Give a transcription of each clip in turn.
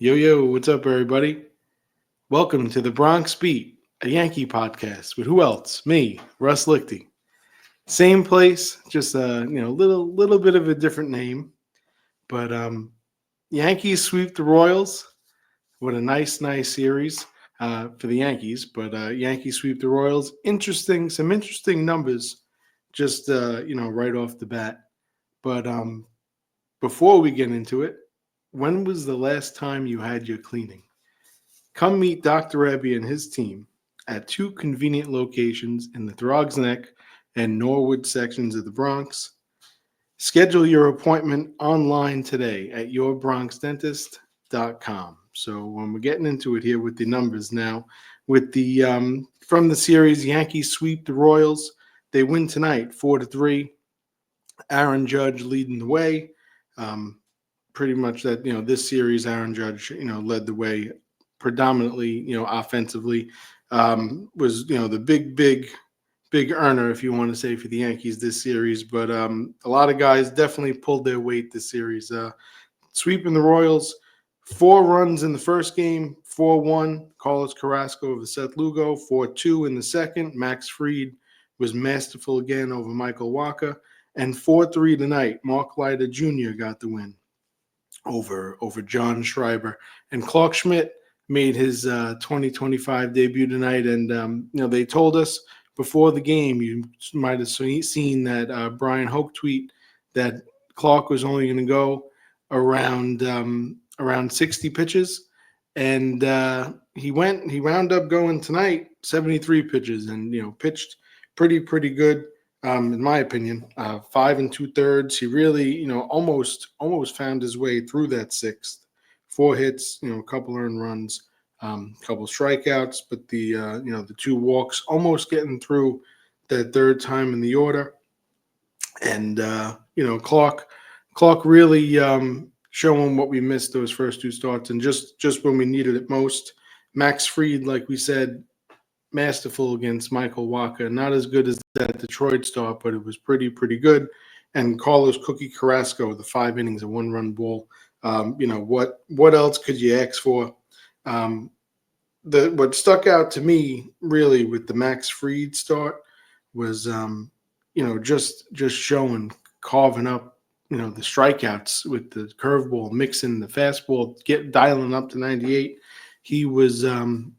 Yo, yo, what's up, everybody? Welcome to the Bronx Beat, a Yankee podcast with who else? Me, Russ Lichty. Same place, just a little bit of a different name. But Yankees sweep the Royals. What a nice series for the Yankees. But Yankees sweep the Royals. Some interesting numbers, just right off the bat. But before we get into it, when was the last time you had your cleaning? Come meet Dr. Rebbe and his team at two convenient locations in the Throgs Neck and Norwood sections of the Bronx. Schedule your appointment online today at yourbronxdentist.com. So when we're getting into it here with the numbers now, with the from the series, Yankees sweep the Royals. They win tonight, 4-3. Aaron Judge leading the way. Pretty much that this series, Aaron Judge led the way predominantly offensively. Was the big earner, if you want to say, for the Yankees this series. But a lot of guys definitely pulled their weight this series. Sweeping the Royals, 4 runs in the first game, 4-1 Carlos Carrasco over Seth Lugo, 4-2 in the second. Max Fried was masterful again over Michael Wacha, and 4-3 tonight. Mark Leiter Jr. got the win over John Schreiber, and Clark Schmidt made his 2025 debut tonight. And they told us before the game, you might have seen that Brian Hoke tweet that Clark was only going to go around 60 pitches, and he wound up going tonight 73 pitches, and pitched pretty good. In my opinion, 5 2/3. He really, almost found his way through that sixth. 4 hits, a couple earned runs, couple strikeouts, but the 2 walks, almost getting through that third time in the order. And Clark really showing what we missed those first 2 starts, and just when we needed it most. Max Fried, like we said, masterful against Michael Wacha. Not as good as that Detroit start, but it was pretty good. And Carlos Cookie Carrasco, the 5 innings, a 1-run ball. What else could you ask for? What stuck out to me really with the Max Fried start was just showing, carving up the strikeouts with the curveball, mixing the fastball, dialing up to 98. He was,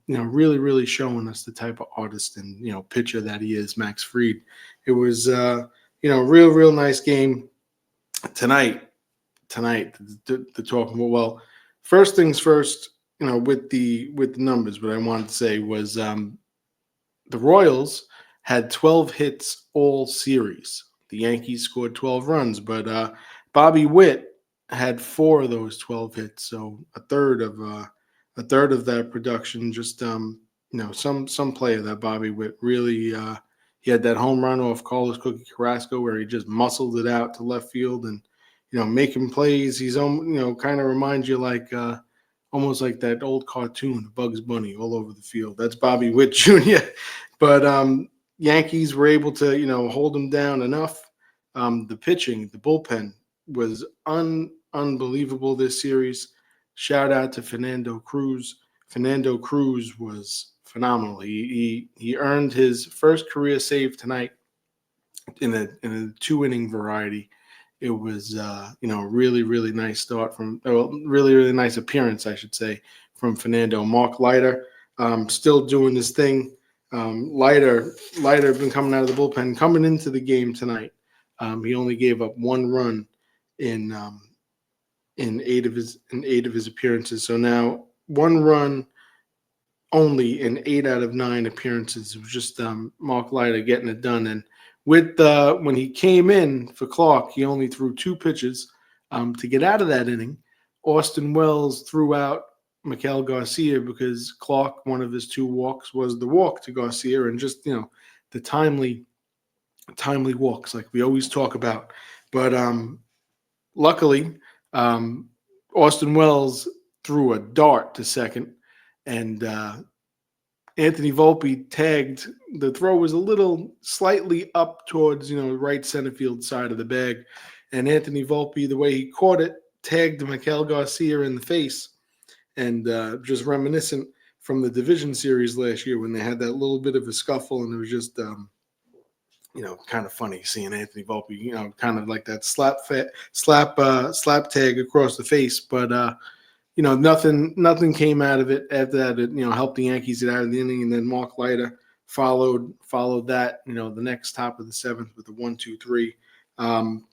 really showing us the type of artist and, pitcher that he is, Max Fried. It was, real nice game tonight. The talking about, well, first things first, with the numbers, what I wanted to say was the Royals had 12 hits all series. The Yankees scored 12 runs, but Bobby Witt had 4 of those 12 hits, so a third of that production. Just some play of that Bobby Witt really. He had that home run off Carlos Cookie Carrasco where he just muscled it out to left field and making plays. He's kind of reminds you like almost like that old cartoon Bugs Bunny all over the field. That's Bobby Witt Jr. But Yankees were able to hold him down enough. The pitching, the bullpen was unbelievable this series. Shout out to Fernando Cruz. Fernando Cruz was phenomenal. He earned his first career save tonight in a 2-inning variety. It was really nice start really nice appearance, I should say, from Fernando. Mark Leiter still doing this thing. Leiter been coming out of the bullpen, coming into the game tonight. He only gave up 1 run in 8 of his appearances. So now 1 run only in 8 out of 9 appearances. It was just Mark Leiter getting it done. And with when he came in for Clark, he only threw 2 pitches to get out of that inning. Austin Wells threw out Miguel Garcia because Clark, one of his 2 walks was the walk to Garcia, and just the timely walks like we always talk about. But luckily, Austin Wells threw a dart to second, and Anthony Volpe tagged. The throw was a little slightly up towards right center field side of the bag, and Anthony Volpe, the way he caught it, tagged Miguel Garcia in the face, and just reminiscent from the division series last year when they had that little bit of a scuffle, and it was just kind of funny seeing Anthony Volpe, kind of like that slap tag across the face, but nothing came out of it after that. It helped the Yankees get out of the inning, and then Mark Leiter followed that. The next top of the seventh with the 1-2-3.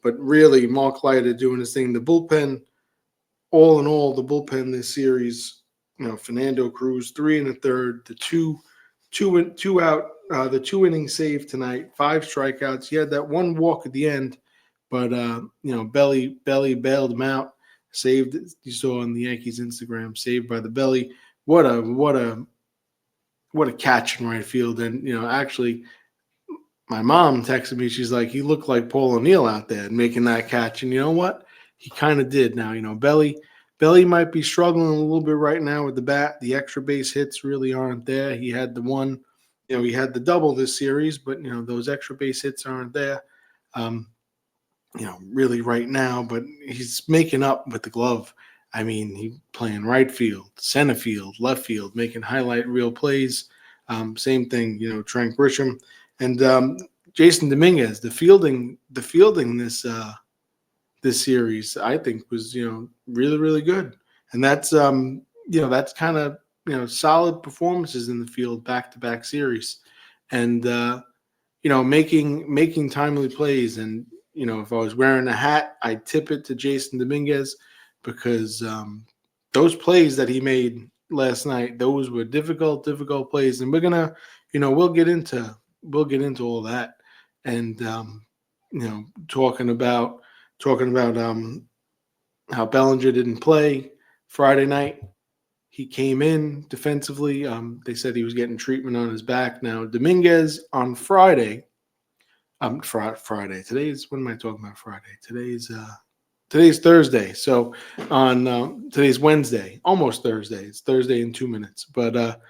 But really, Mark Leiter doing his thing. The bullpen, all in all, the bullpen this series. Fernando Cruz 3 1/3, the two out, the 2 inning save tonight, 5 strikeouts. He had that one walk at the end, but Belly bailed him out. Saved, you saw on the Yankees Instagram, saved by the Belly. What a catch in right field. And actually, my mom texted me. She's like, he looked like Paul O'Neill out there making that catch. And you know what? He kind of did. Now Belly might be struggling a little bit right now with the bat. The extra base hits really aren't there. He had the one, he had the double this series, but those extra base hits aren't there. Really right now, but he's making up with the glove. I mean, he playing right field, center field, left field, making highlight reel plays. Same thing, Trent Grisham and Jason Dominguez. The fielding this series, I think, was really, really good, and that's that's kind of solid performances in the field back to back series, and making timely plays. And if I was wearing a hat, I'd tip it to Jason Dominguez because those plays that he made last night, those were difficult plays. And we're gonna, we'll get into all that, and talking about how Bellinger didn't play Friday night. He came in defensively. They said he was getting treatment on his back. Now Dominguez on Friday. Friday. Today's, what am I talking about? Friday. Today's Thursday. So on today's Wednesday, almost Thursday. It's Thursday in 2 minutes. But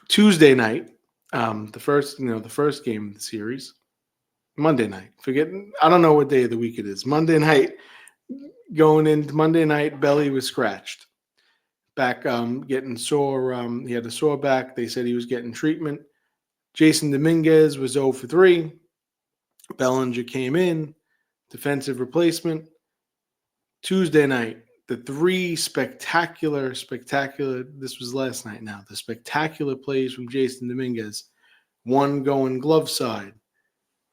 Tuesday night, the first game of the series, Monday night. I don't know what day of the week it is. Monday night. Going into Monday night, Belly was scratched. Back getting sore. He had a sore back. They said he was getting treatment. Jason Dominguez was 0 for 3. Bellinger came in, defensive replacement. Tuesday night, the 3 spectacular, this was last night now, the spectacular plays from Jason Dominguez. One going glove side,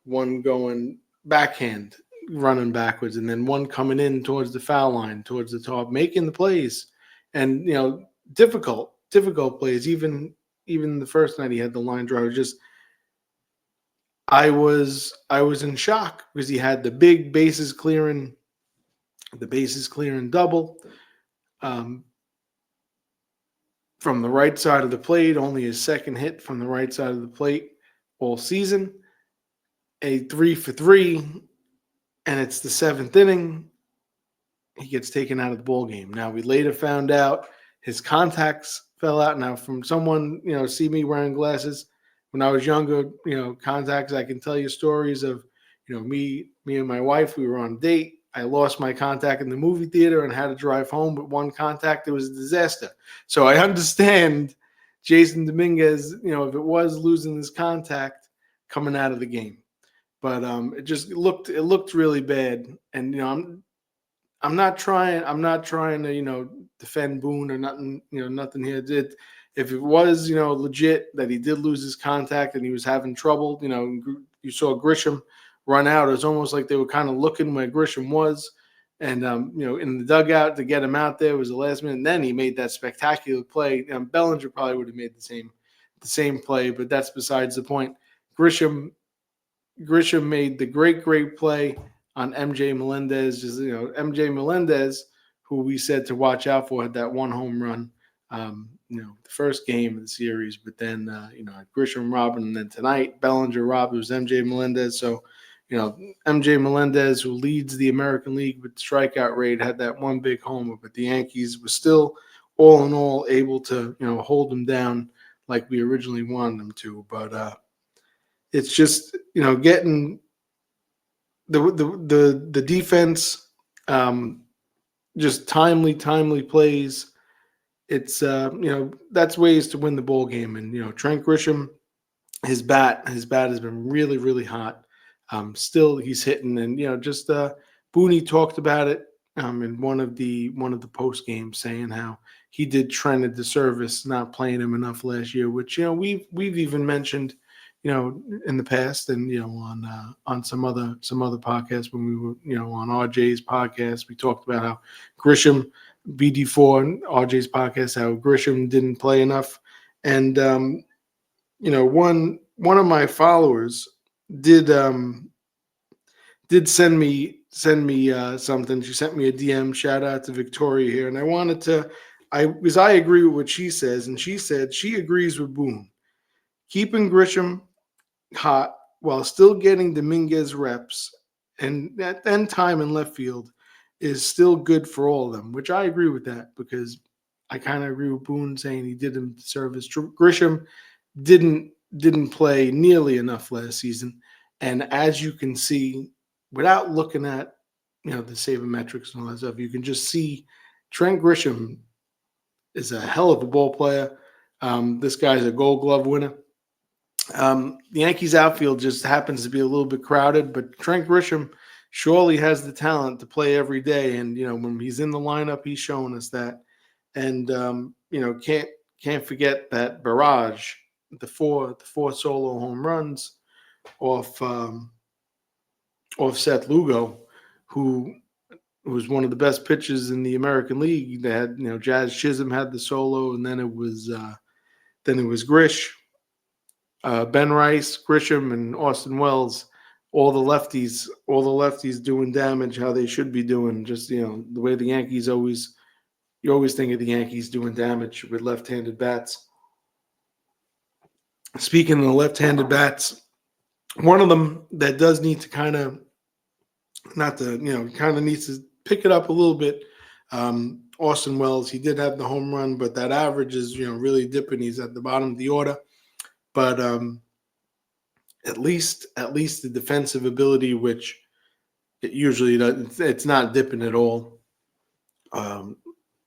one going backhand, running backwards, and then one coming in towards the foul line, towards the top, making the plays. And, difficult plays. Even the first night he had the line drive. I was in shock because he had the big bases clearing double from the right side of the plate. Only his second hit from the right side of the plate all season. A 3 for 3, and it's the 7th inning. He gets taken out of the ball game. Now we later found out his contacts fell out. Now from someone, see me wearing glasses. When I was younger, contacts, I can tell you stories of, me and my wife, we were on a date. I lost my contact in the movie theater and had to drive home with one contact. It was a disaster. So I understand Jason Dominguez, if it was losing his contact coming out of the game. But it looked really bad. And, I'm not trying to, defend Boone or nothing, nothing here. If it was, legit that he did lose his contact and he was having trouble, you saw Grisham run out. It was almost like they were kind of looking where Grisham was. And, in the dugout to get him out there was the last minute. And then he made that spectacular play. Bellinger probably would have made the same play, but that's besides the point. Grisham made the great play on MJ Melendez. MJ Melendez, who we said to watch out for, had that one home run, the first game of the series. But then, Grisham robbing, and then tonight Bellinger robbed. It was MJ Melendez. So, MJ Melendez, who leads the American League with strikeout rate, had that one big homer. But the Yankees were still, all in all, able to, hold them down like we originally wanted them to. But it's just, getting the defense, just timely plays that's ways to win the ball game. And Trent Grisham, his bat has been really really hot. Still he's hitting, and just Booney talked about it in one of the post games, saying how he did Trent a disservice not playing him enough last year, which we've even mentioned in the past, and on some other podcasts when we were on RJ's podcast, we talked about how Grisham, BD4 and RJ's podcast, how Grisham didn't play enough. And one of my followers did did send me something. She sent me a DM. Shout out to Victoria here, and I wanted to. I agree with what she says, and she said she agrees with Boone. Keeping Grisham hot while still getting Dominguez reps and that then time in left field is still good for all of them, which I agree with that, because I kind of agree with Boone saying he did him service. Grisham didn't play nearly enough last season, and as you can see, without looking at the sabermetrics and all that stuff, you can just see Trent Grisham is a hell of a ball player. This guy's a Gold Glove winner. The Yankees outfield just happens to be a little bit crowded, but Trent Grisham surely has the talent to play every day. And when he's in the lineup, he's showing us that. And can't forget that barrage, the four solo home runs off off Seth Lugo, who was one of the best pitchers in the American League. They had Jazz Chisholm had the solo, and then it was Grish. Ben Rice, Grisham, and Austin Wells, all the lefties doing damage how they should be doing. Just the way the Yankees you always think of the Yankees doing damage with left-handed bats. Speaking of the left-handed bats, one of them that does need to kind of not to kind of needs to pick it up a little bit. Austin Wells, he did have the home run, but that average is really dipping. He's at the bottom of the order, but at least the defensive ability, which it usually doesn't, it's not dipping at all.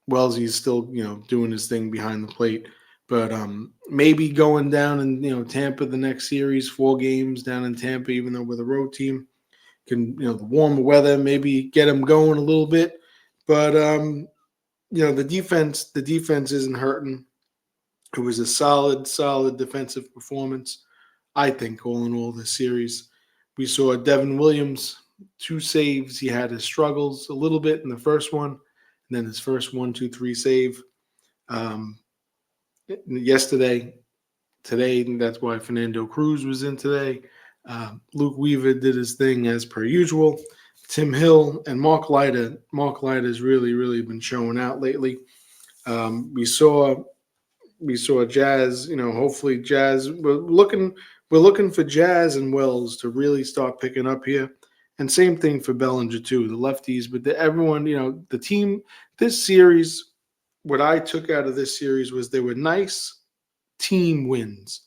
Wellesley's still doing his thing behind the plate, but maybe going down in Tampa the next series, 4 games down in Tampa, even though we're the road team, can the warmer weather maybe get him going a little bit, but the defense isn't hurting. It was a solid defensive performance, I think, all in all, this series. We saw Devin Williams, 2 saves. He had his struggles a little bit in the first one, and then his first 1-2-3 save yesterday. Today, that's why Fernando Cruz was in today. Luke Weaver did his thing as per usual. Tim Hill and Mark Leiter. Mark Leiter has really been showing out lately. We saw Jazz. Hopefully Jazz. We're looking for Jazz and Wells to really start picking up here, and same thing for Bellinger too. The lefties, but everyone. The team. This series, what I took out of this series was there were nice team wins.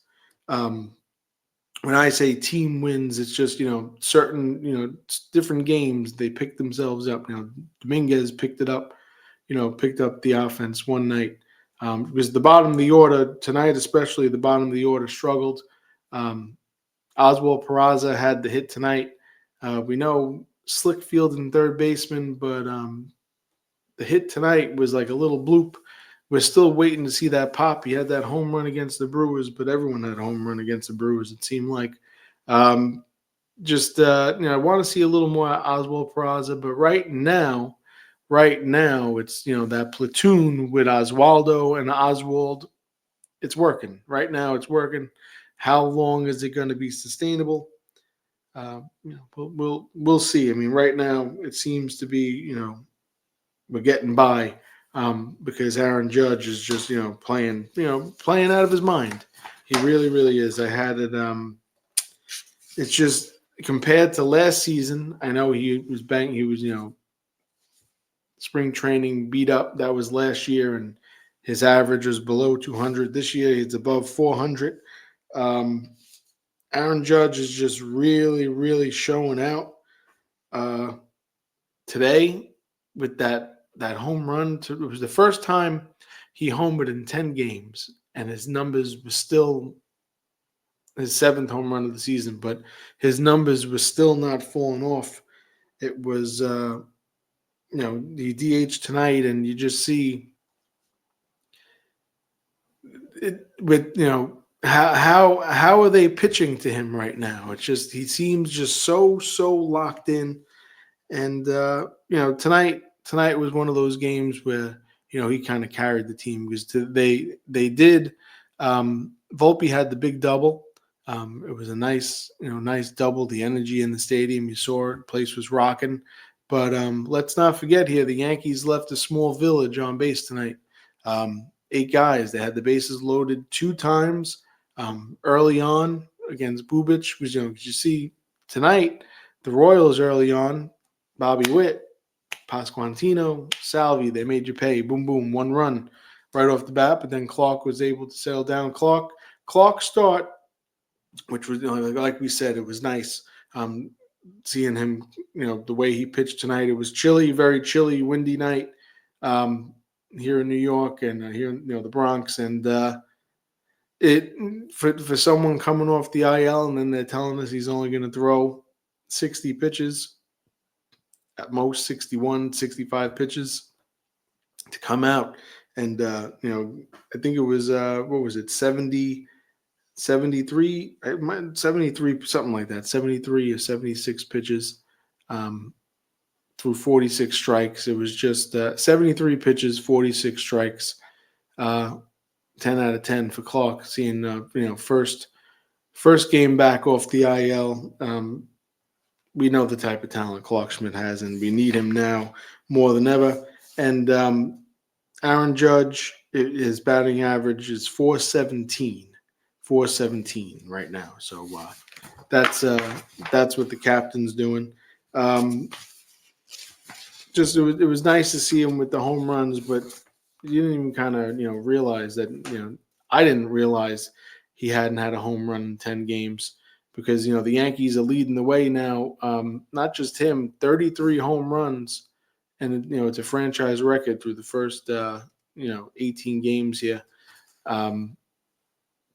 When I say team wins, it's just certain different games they picked themselves up. Dominguez picked it up, picked up the offense one night. Because the bottom of the order tonight, especially the bottom of the order, struggled. Oswald Peraza had the hit tonight. We know Slickfield and third baseman, but the hit tonight was like a little bloop. We're still waiting to see that pop. He had that home run against the Brewers, but everyone had a home run against the Brewers, it seemed like. I want to see a little more Oswald Peraza, but right now, it's that platoon with Oswaldo and Oswald. It's working right now. It's working. How long is it going to be sustainable? We'll see. I mean, right now it seems to be we're getting by because Aaron Judge is just playing out of his mind. He really is. I had it. It's just compared to last season. I know he was banged. He was spring training beat up. That was last year, and his average was below 200. This year, he's above 400. Aaron Judge is just really showing out today with that that home run. It was the first time he homered in 10 games, and his numbers were still his seventh home run of the season, but his numbers were still not falling off. It was, the DH tonight, and you just see it with, how are they pitching to him right now? It's just he seems just so locked in, and tonight was one of those games where he kind of carried the team because they did. Volpe had the big double. It was a nice double. The energy in the stadium, you saw it. The place was rocking. But let's not forget here, the Yankees left a small village on base tonight. 8 guys. They had the bases loaded 2 times early on against Bubich. Was you see tonight the Royals early on, Bobby Witt, Pasquantino, Salvi. They made you pay. Boom, boom, 1 run right off the bat. But then Clark was able to sail down. Clark start, which was like we said, it was nice seeing him. The way he pitched tonight. It was chilly, very chilly, windy night here in New York and here in the Bronx, and it for someone coming off the IL, and then they're telling us he's only going to throw 60 pitches at most, 61, 65 pitches to come out. And, I think it was, what was it, 70, 73, 73, something like that, 73 or 76 pitches through 46 strikes. It was just 73 pitches, 46 strikes, 10 out of 10 for Clark, seeing, first game back off the IL. We know the type of talent Clark Schmidt has, and we need him now more than ever. And Aaron Judge, his batting average is 417 right now. So that's what the captain's doing. It was nice to see him with the home runs, but you didn't even kind of realize that I didn't realize he hadn't had a home run in 10 games. Because the Yankees are leading the way now. Not just him, 33 home runs, and it's a franchise record through the first 18 games here.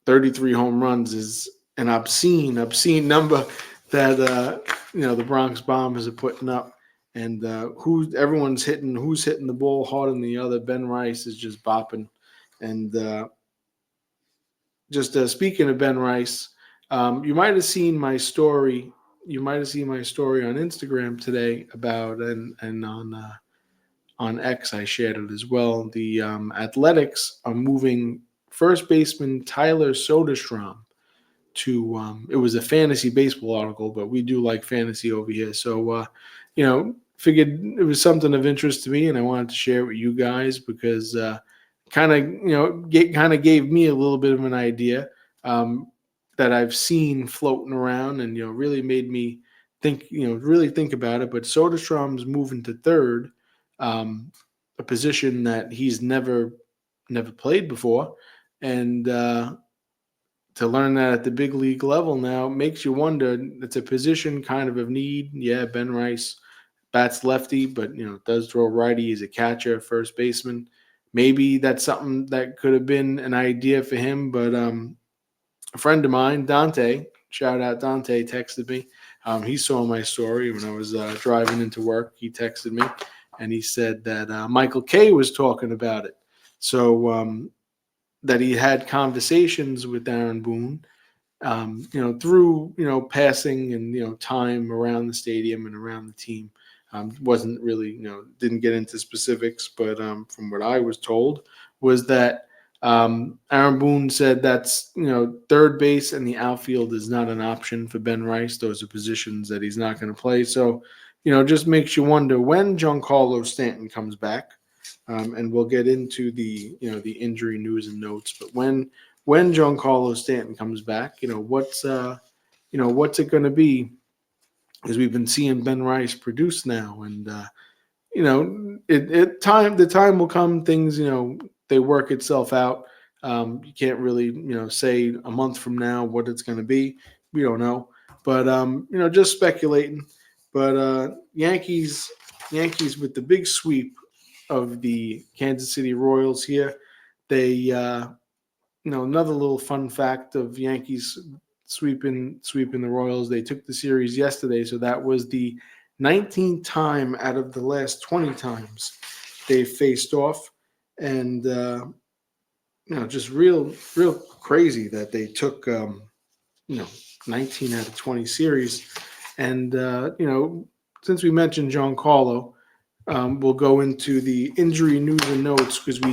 33 home runs is an obscene number that the Bronx Bombers are putting up. And who's hitting the ball harder than the other. Ben Rice is just bopping, and speaking of Ben Rice. You might have seen my story. You might have seen my story on Instagram today about and on X I shared it as well. The Athletics are moving first baseman Tyler Soderstrom to. It was a fantasy baseball article, but we do like fantasy over here, so figured it was something of interest to me, and I wanted to share it with you guys because kind of gave me a little bit of an idea. That I've seen floating around, and really made me think about it. But Soderstrom's moving to third, a position that he's never played before, and to learn that at the big league level now makes you wonder. It's a position kind of need. Yeah, Ben Rice bats lefty, but does throw righty. He's a catcher, first baseman. Maybe that's something that could have been an idea for him, but a friend of mine, Dante, shout out Dante, texted me. He saw my story when I was driving into work. He texted me, and he said that Michael Kay was talking about it. So that he had conversations with Aaron Boone, through passing and time around the stadium and around the team. Wasn't really didn't get into specifics, but from what I was told was that. Aaron Boone said that's third base and the outfield is not an option for Ben Rice. Those are positions that he's not going to play. So, just makes you wonder when Giancarlo Stanton comes back. And we'll get into the the injury news and notes. But when Giancarlo Stanton comes back, what's it going to be? Because we've been seeing Ben Rice produce now, and the time will come. Things they work itself out. You can't really, say a month from now what it's going to be. We don't know, but just speculating. But Yankees with the big sweep of the Kansas City Royals here. They another little fun fact of Yankees sweeping the Royals. They took the series yesterday, so that was the 19th time out of the last 20 times they faced off, and just real crazy that they took 19 out of 20 series, and since we mentioned Giancarlo, we'll go into the injury news and notes because we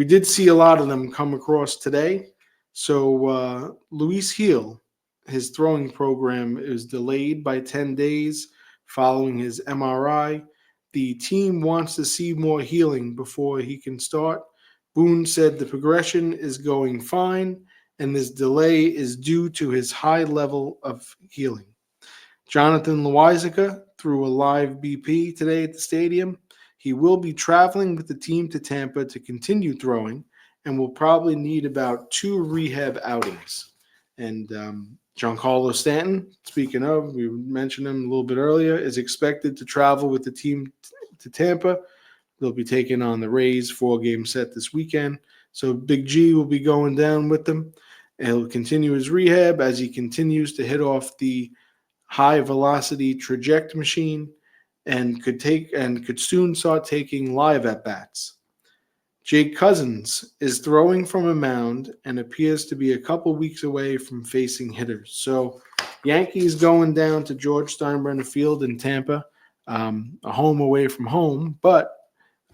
did see a lot of them come across today. So Luis Heel, his throwing program is delayed by 10 days following his MRI. The team wants to see more healing before he can start. Boone said the progression is going fine, and this delay is due to his high level of healing. Jonathan Loizaga threw a live BP today at the stadium. He will be traveling with the team to Tampa to continue throwing and will probably need about 2 rehab outings. And Giancarlo Stanton, speaking of, we mentioned him a little bit earlier, is expected to travel with the team to Tampa. They'll be taking on the Rays 4-game set this weekend. So Big G will be going down with them. And he'll continue his rehab as he continues to hit off the high velocity traject machine and could soon start taking live at bats. Jake Cousins is throwing from a mound and appears to be a couple weeks away from facing hitters. So Yankees going down to George Steinbrenner Field in Tampa, a home away from home, but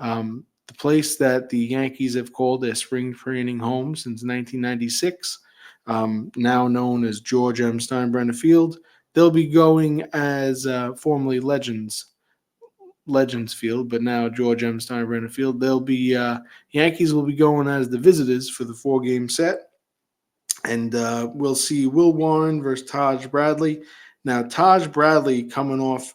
the place that the Yankees have called their spring training home since 1996, now known as George M. Steinbrenner Field. They'll be going as formerly Legends Field, but now George M. Steinbrenner Field. They'll be Yankees will be going as the visitors for the 4-game set, and we'll see Will Warren versus Taj Bradley. Now Taj Bradley coming off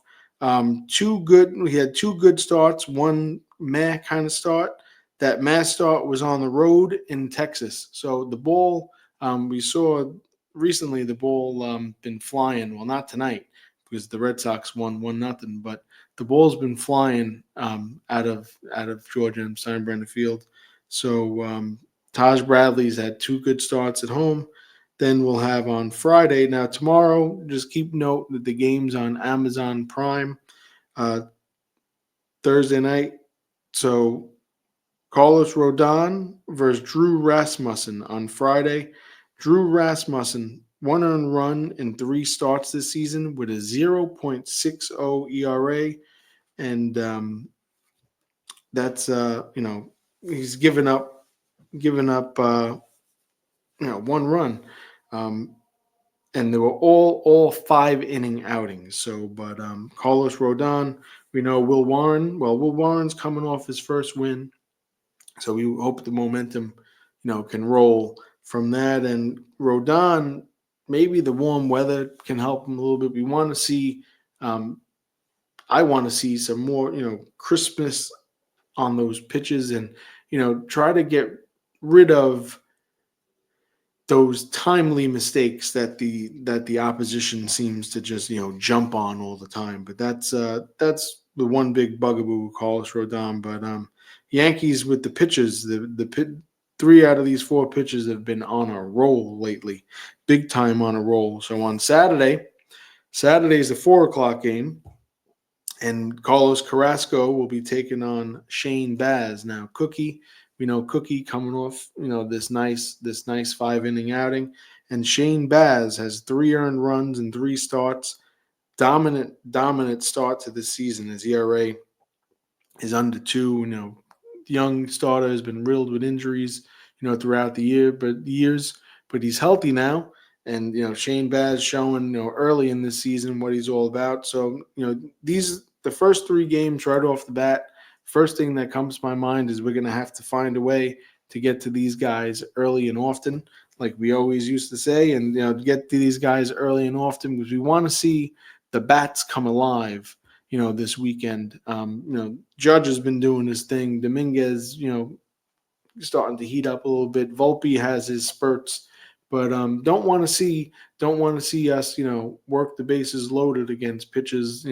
two good. We had 2 good starts, one meh kind of start. That meh start was on the road in Texas, so the ball we saw recently. The ball been flying. Well, not tonight because the Red Sox won 1-0, but the ball's been flying out of Georgia and Steinbrenner Field. So Taj Bradley's had 2 good starts at home. Then we'll have on Friday. Now tomorrow, just keep note that the game's on Amazon Prime Thursday night. So Carlos Rodon versus Drew Rasmussen on Friday. Drew Rasmussen, 1 earned run in 3 starts this season with a 0.60 ERA, and that's he's given up 1 run, and they were all 5-inning outings. So, but Carlos Rodon, we know Will Warren. Well, Will Warren's coming off his first win, so we hope the momentum, can roll from that. And Rodon, maybe the warm weather can help him a little bit. We want to see, I want to see some more, crispness on those pitches, and try to get rid of those timely mistakes that the opposition seems to just jump on all the time. But that's the one big bugaboo with Carlos Rodon. But Yankees with the pitchers, the 3 out of these 4 pitchers have been on a roll lately, big time on a roll. So on Saturday is the 4:00 game, and Carlos Carrasco will be taking on Shane Baz. Now Cookie, we know Cookie coming off this nice 5-inning outing, and Shane Baz has 3 earned runs and 3 starts. Dominant start to this season. His ERA is under 2. Young starter has been riddled with injuries, throughout the years, but he's healthy now. And, Shane Baz showing, early in this season what he's all about. So, the first 3 games right off the bat, first thing that comes to my mind is we're going to have to find a way to get to these guys early and often, like we always used to say, and, get to these guys early and often because we want to see the bats come alive, this weekend. Judge has been doing his thing. Dominguez, starting to heat up a little bit. Volpe has his spurts, but don't want to see us, work the bases loaded against pitches,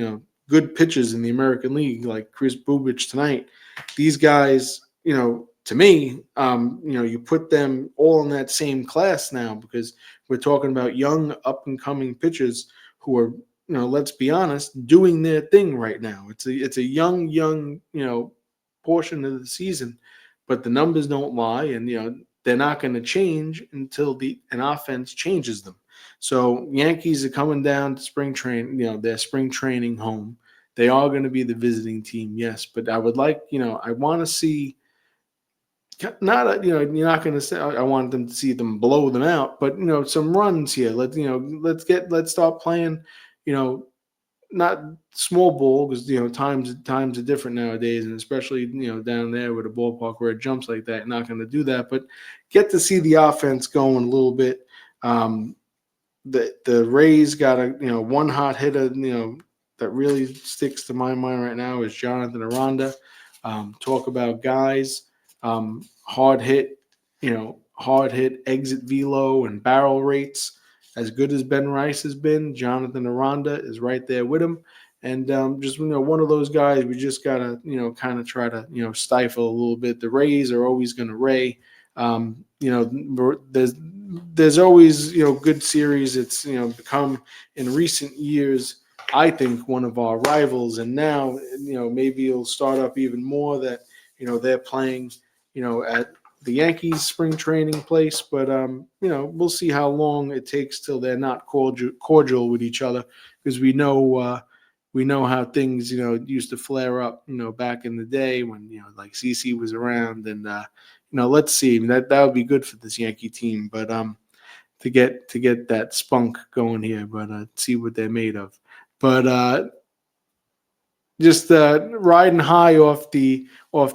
good pitchers in the American League, like Chris Bubich tonight. These guys, to me, you put them all in that same class now because we're talking about young, up and coming pitchers who are, let's be honest, doing their thing right now. It's a young, portion of the season, but the numbers don't lie, and they're not going to change until an offense changes them. So Yankees are coming down to spring train, their spring training home. They are going to be the visiting team, yes, but I would like, I want to see not, you're not going to say I want them to see them blow them out, but some runs here. Let's start playing, you know, not small ball because times are different nowadays, and especially down there with a ballpark where it jumps like that. Not going to do that, but get to see the offense going a little bit. Um, the Rays got a one hot hitter that really sticks to my mind right now is Jonathan Aranda. Talk about guys hard hit, hard hit exit velo and barrel rates. As good as Ben Rice has been, Jonathan Aranda is right there with him. And just one of those guys we just gotta kind of try to stifle a little bit. The Rays are always going to Ray. There's always good series. It's become in recent years, I think, one of our rivals, and now maybe it'll start up even more that they're playing at the Yankees spring training place. But we'll see how long it takes till they're not cordial with each other, because we know how things used to flare up back in the day when like CC was around. And let's see, that would be good for this Yankee team, but to get that spunk going here, but see what they're made of. But just riding high off the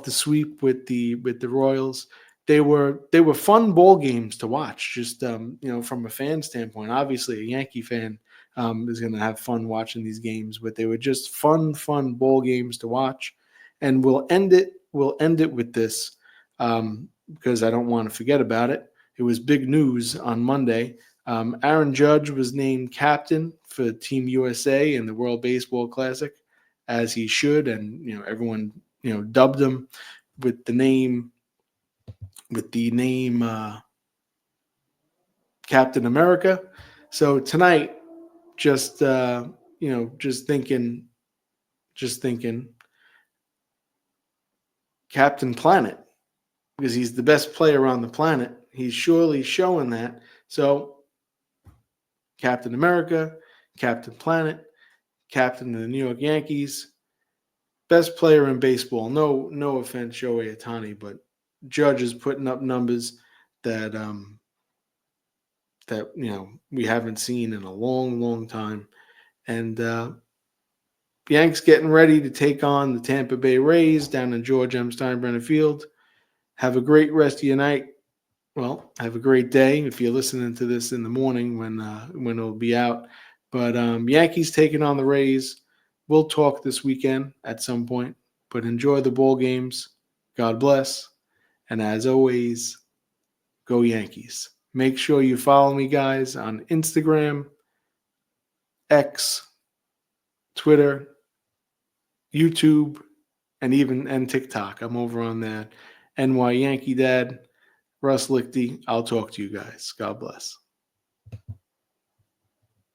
sweep with the Royals. They were fun ball games to watch. Just from a fan standpoint, obviously a Yankee fan is going to have fun watching these games, but they were just fun ball games to watch. And we'll end it with this because I don't want to forget about it. It was big news on Monday. Aaron Judge was named captain for Team USA in the World Baseball Classic, as he should, and everyone dubbed him with the name Captain America. So tonight, just just thinking Captain Planet, because he's the best player on the planet. He's surely showing that. So Captain America, Captain Planet, captain of the New York Yankees, best player in baseball. No offense, Shohei Ohtani, but Judge is putting up numbers that we haven't seen in a long time. And Yanks getting ready to take on the Tampa Bay Rays down in George M. Steinbrenner Field. Have a great rest of your night. Well, have a great day if you're listening to this in the morning when it'll be out. But Yankees taking on the Rays. We'll talk this weekend at some point. But enjoy the ball games. God bless. And as always, go Yankees. Make sure you follow me, guys, on Instagram, X, Twitter, YouTube, and TikTok. I'm over on that. NY Yankee Dad, Russ Lichty. I'll talk to you guys. God bless.